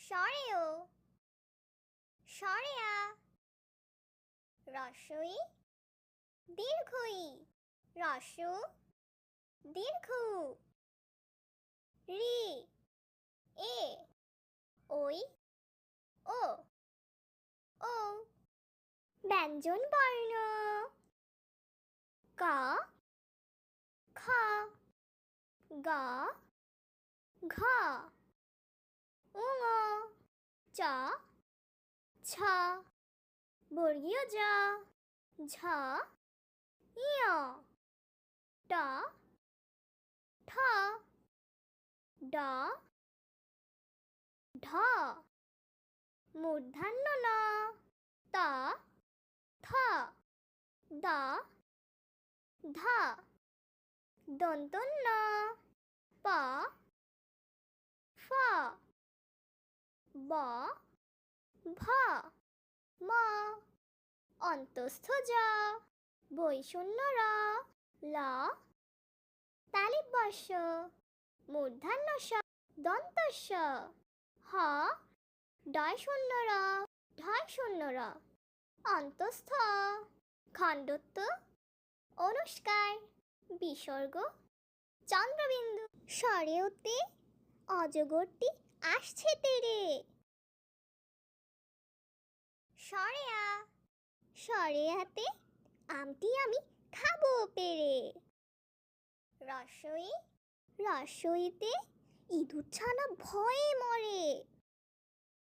স্বরেও স্বরেয়া রস্বই দীর্ঘই রস্ব দীর্ঘ রি এ ওই ও ও ব্যঞ্জন বর্ণ ক খ গ ঘ ঙ চ ছ বর্গীয় জ ঝ ঞ ট ঠ ড ঢ মূর্ধন্য ন ত থ দ ধ দন্তন্য প ফ ব ভ ম অন্তস্থ জ বৈষণ্য র ল তালিবর্ষ মূর্ধন্য স দন্তস্য হ ডয়শূন্য র ঢয়শূন্য র অন্তস্থ খণ্ডত্ব অনুষ্কার বিসর্গ চন্দ্রবিন্দু স্বরেওতে অজগরটি আসছে তেরে স্বরেয়া স্বরেয়াতে আমটি আমি খাবো পেরে রস্বই রস্বইতে ইঁদুর ছানা ভয়ে মরে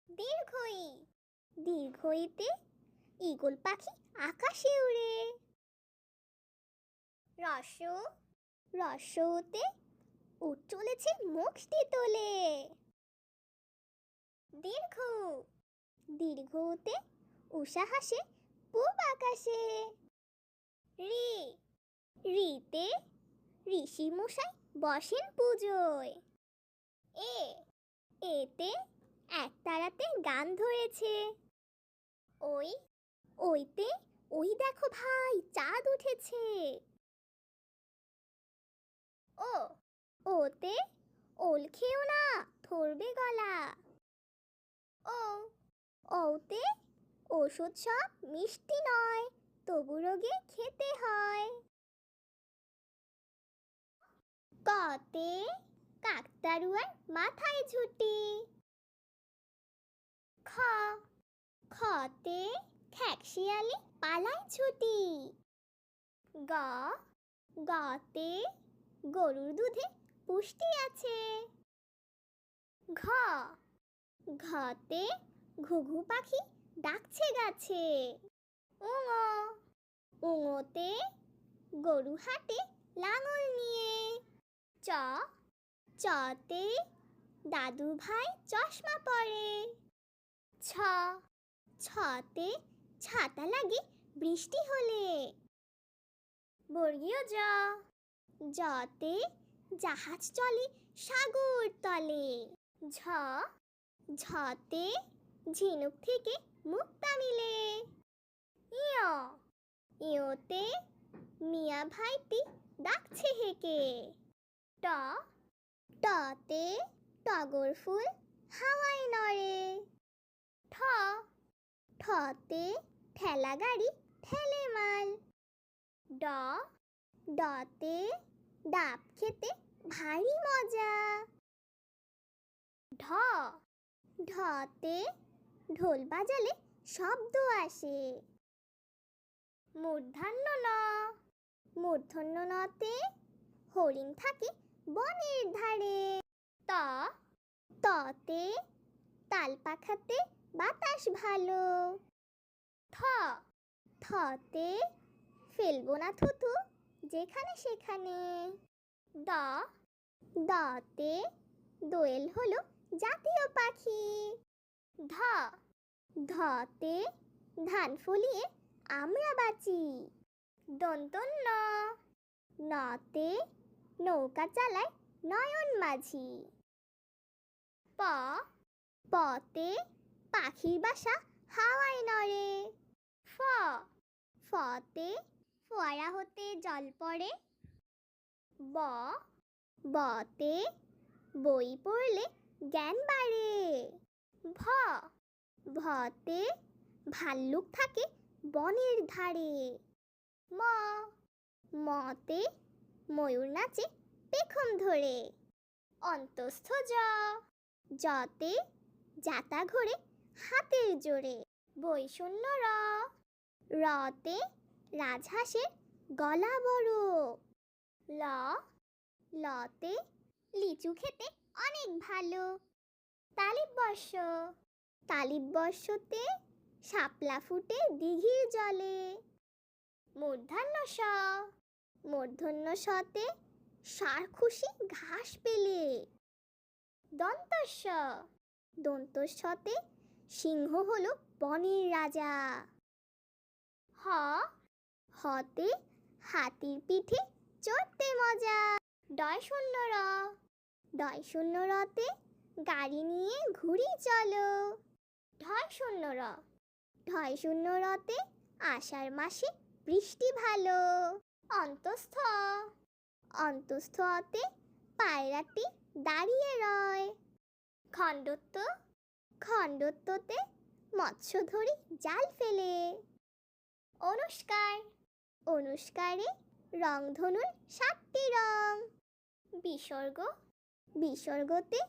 দীর্ঘই দীর্ঘইতে ঈগল পাখি আকাশে উড়ে রস্য রস্যতে উট চলেছে মুখটি তোলে দীর্ঘ দীর্ঘতে উষা হাসে পূব আকাশে রি রিতে ঋষি মশাই বসেন পুজোয় এ এতে একতারাতে গান ধরেছে ওই ওইতে ওই দেখো ভাই চাঁদ উঠেছে ও ওতে ওল খেও না ধরবে গলা ও ওতে ওষুধ সব মিষ্টি নয় তবু রোগে খেতে হয় কতে কাকতাড়ুয়ার মাথায় ঝুঁটি খ খতে খ্যাকশিয়ালি পালায় ছুটি গ গতে গরুর দুধে পুষ্টি আছে ঘ ঘতে ঘুঘু পাখি ডাকছে গাছে উঙ উঙতে গরু হাটে লাঙল নিয়ে চ চতে দাদু ভাই চশমা পরে ছ ছতে ছাতা লাগে বৃষ্টি হলে বর্গীয় জ জতে জাহাজ চলে সাগর তলে ঝ ঝতে ঝিনুক থেকে মুক্তা মিলে ইয় ইয়তে মিয়া ভাইটি ডাকছে হেঁকে ট টতে টগর ফুল হাওয়ায় নড়ে ঠ ঠতে ঠেলা গাড়ি ঠেলে মাল ড ডতে ডাব খেতে ভারী মজা ঢ ঢতে ঢোল বাজালে শব্দ আসে মূর্ধন্য ন মূর্ধন্য নতে হরিণ থাকে বনের ধারে ত ততে তাল পাখাতে বাতাস ভালো থ থতে ফেলবো না থুতু যেখানে সেখানে দ দতে দোয়েল হলো জাতীয় পাখি ধ ধতে ধান ফলিয়ে আমরা বাঁচি দন্তন্য নতে নৌকা চালায় নয়ন মাঝি প পতে পাখির বাসা হাওয়ায় নড়ে ফ ফতে ফোয়ারা হতে জল পড়ে ব বতে বই পড়লে জ্ঞান বাড়ে ভ ভতে ভাল্লুক থাকে বনের ধারে। ম মতে ময়ূর নাচে পেখম ধরে। অন্তস্থ জ জতে জাতা ঘোরে হাতের জোরে। বৈষণ্য র রতে রাজহাঁসের গলা বড়। ল লতে লিচু খেতে অনেক ভালো। তালিব বর্ষ তালিব বর্ষতে শাপলা ফুটে দিঘির জলে। মূর্ধন্য ষ মূর্ধন্য শতে ষাঁড় খুশি ঘাস পেলে। দন্তস্ব দন্তস্বতে সিংহ হলো বনের রাজা। হ হতে হাতির পিঠে চড়তে মজা। ডয় শূন্য র ডয় শূন্য রতে গাড়ি নিয়ে ঘুরি চলো। ঢয় শূন্য র ঢয় শূন্য রতে আষাঢ় মাসে বৃষ্টি ভালো। অন্তস্থ অন্তস্থতে পায়রাটি দাঁড়িয়ে রয়। খণ্ডত্ব খণ্ডত্বতে মৎস্য ধরি জাল ফেলে। অনুষ্কার অনুষ্কারে রংধনুর 7টি রং। বিসর্গ বিসর্গতে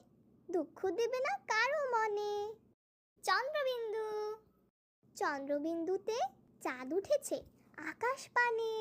দুঃখ দেবে না কারো মনে। চন্দ্রবিন্দু চন্দ্রবিন্দুতে চাঁদ উঠেছে আকাশ পানে।